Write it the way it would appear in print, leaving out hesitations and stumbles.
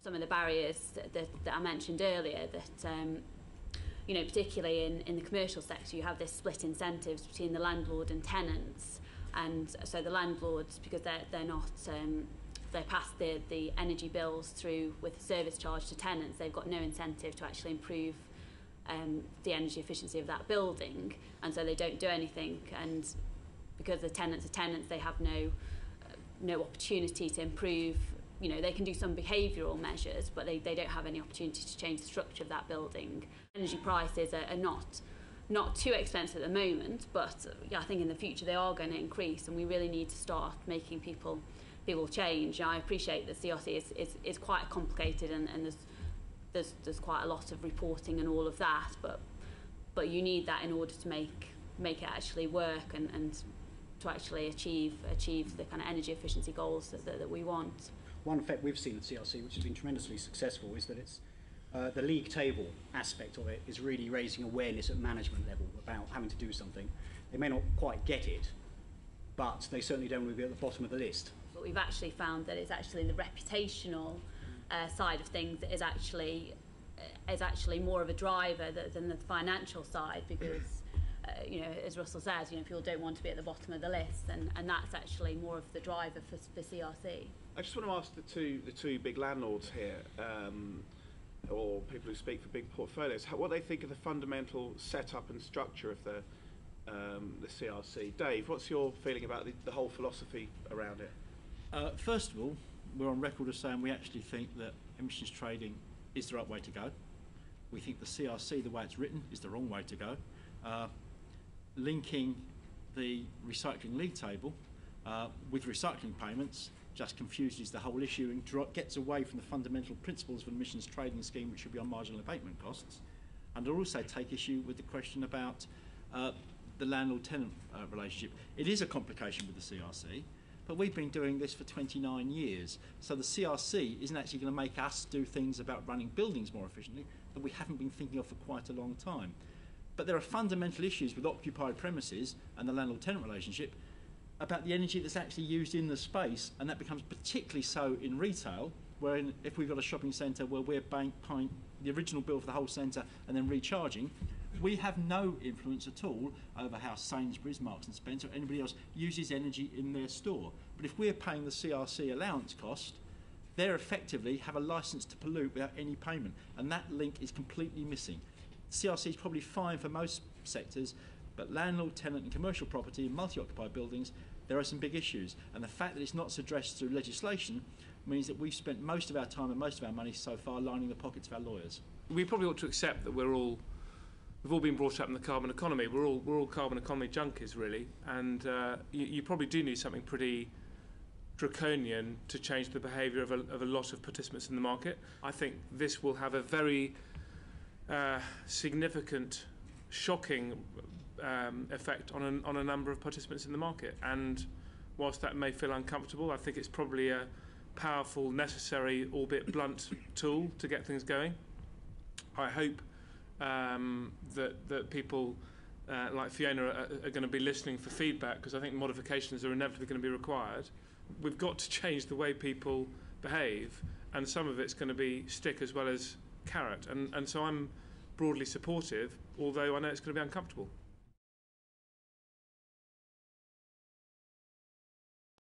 some of the barriers that I mentioned earlier, that particularly in the commercial sector, you have this split incentives between the landlord and tenants, and so the landlords, because they're not they pass the energy bills through with a service charge to tenants, they've got no incentive to actually improve the energy efficiency of that building, and so they don't do anything. And because the tenants are tenants, they have no opportunity to improve. They can do some behavioural measures, but they don't have any opportunity to change the structure of that building. Energy prices are not too expensive at the moment, but I think in the future they are going to increase, and we really need to start making people change. I appreciate that CRC is quite complicated, and there's quite a lot of reporting and all of that, but you need that in order to make it actually work and to actually achieve the kind of energy efficiency goals that we want. One effect we've seen at CRC, which has been tremendously successful, is that it's the league table aspect of it is really raising awareness at management level about having to do something. They may not quite get it, but they certainly don't want to be at the bottom of the list. But we've actually found that it's actually the reputational side of things that is actually more of a driver than the financial side, because as Russell says, people don't want to be at the bottom of the list, and that's actually more of the driver for CRC. I just want to ask the two big landlords here, or people who speak for big portfolios, what they think of the fundamental setup and structure of the CRC. Dave, what's your feeling about the whole philosophy around it? First of all, we're on record as saying we actually think that emissions trading is the right way to go. We think the CRC, the way it's written, is the wrong way to go. Linking the recycling league table with recycling payments just confuses the whole issue and gets away from the fundamental principles of an emissions trading scheme, which should be on marginal abatement costs. And I also take issue with the question about the landlord-tenant relationship. It is a complication with the CRC, but we've been doing this for 29 years. So the CRC isn't actually going to make us do things about running buildings more efficiently that we haven't been thinking of for quite a long time. But there are fundamental issues with occupied premises and the landlord-tenant relationship about the energy that's actually used in the space, and that becomes particularly so in retail, where if we've got a shopping centre where we're paying the original bill for the whole centre and then recharging, we have no influence at all over how Sainsbury's, Marks and Spencer or anybody else uses energy in their store. But if we're paying the CRC allowance cost, they effectively have a licence to pollute without any payment, and that link is completely missing. CRC is probably fine for most sectors, but landlord, tenant and commercial property and multi-occupied buildings, there are some big issues, and the fact that it's not addressed through legislation means that we've spent most of our time and most of our money so far lining the pockets of our lawyers. We probably ought to accept that we've all been brought up in the carbon economy. We're all carbon economy junkies, really, and you probably do need something pretty draconian to change the behaviour of a lot of participants in the market. I think this will have a very significant, shocking effect on a number of participants in the market, and whilst that may feel uncomfortable, I think it's probably a powerful, necessary, albeit blunt tool to get things going. I hope that people like Fiona are going to be listening for feedback, because I think modifications are inevitably going to be required. We've got to change the way people behave, and some of it's going to be stick as well as carrot, and so I'm broadly supportive, although I know it's going to be uncomfortable.